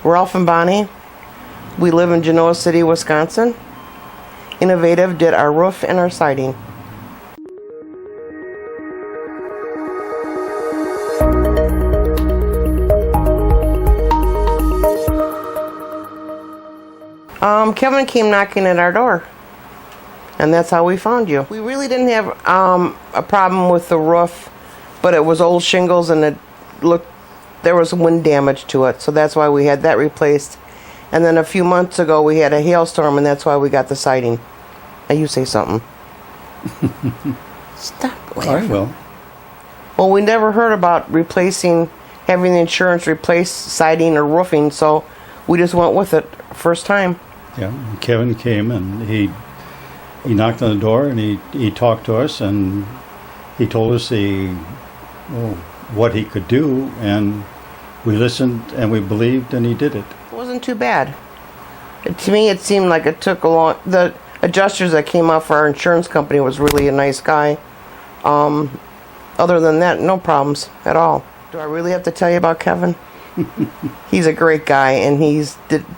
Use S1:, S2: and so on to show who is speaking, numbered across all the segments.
S1: Ralph and Bonnie. We live in Genoa City, Wisconsin. Innovative did our roof and our siding. Kevin came knocking at our door, and that's how we found you. We really didn't have a problem with the roof, but it was old shingles and there was wind damage to it, so that's why we had that replaced. And then a few months ago we had a hailstorm, and that's why we got the siding. Now you say something. Stop laughing.
S2: I will.
S1: Well, we never heard about having the insurance replace siding or roofing, so we just went with it first time.
S2: Yeah, and Kevin came and he knocked on the door and he talked to us and he told us what he could do, and we listened and we believed and he did it.
S1: It wasn't too bad. To me, it seemed like it took a long. The adjusters that came out for our insurance company was really a nice guy. Other than that, no problems at all. Do I really have to tell you about Kevin? He's a great guy, and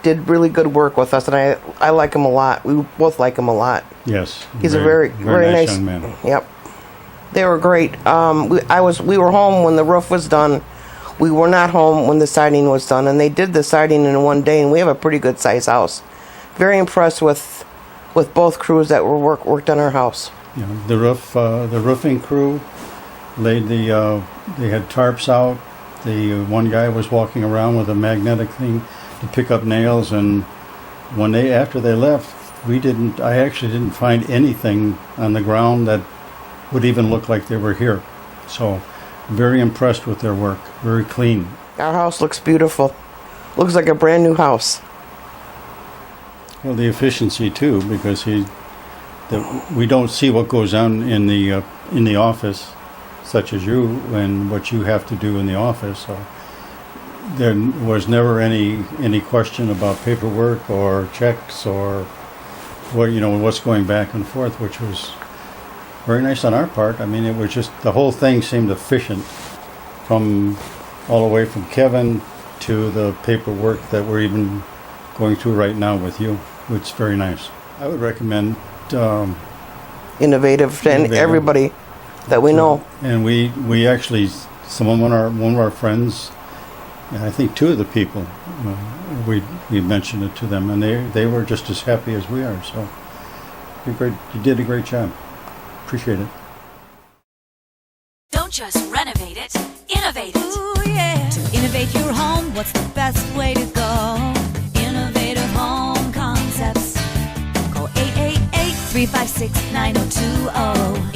S1: did really good work with us, and I like him a lot. We both like him a lot.
S2: Yes,
S1: he's a very nice
S2: young man.
S1: Yep, they were great. We were home when the roof was done. We were not home when the siding was done, and they did the siding in one day, and we have a pretty good size house. Very impressed with both crews that worked on our house.
S2: Yeah, the roofing crew they had tarps out. The one guy was walking around with a magnetic thing to pick up nails, and after they left, I actually didn't find anything on the ground that would even look like they were here. So, very impressed with their work. Very clean.
S1: Our house looks beautiful. Looks like a brand new house.
S2: Well, the efficiency too, because we don't see what goes on in the office, such as you and what you have to do in the office. So there was never any question about paperwork or checks or what's going back and forth, which was very nice on our part. I mean, it was just the whole thing seemed efficient, from all the way from Kevin to the paperwork that we're even going through right now with you, which is very nice. I would recommend
S1: Innovative and everybody that we know.
S2: And we actually, one of our friends, and I think two of the people, we mentioned it to them, and they were just as happy as we are. So you did a great job. Appreciate it.
S3: Don't just renovate it, innovate it.
S4: Ooh, yeah. To innovate your home, what's the best way to go? Innovative Home Concepts. Call 888-356-9020.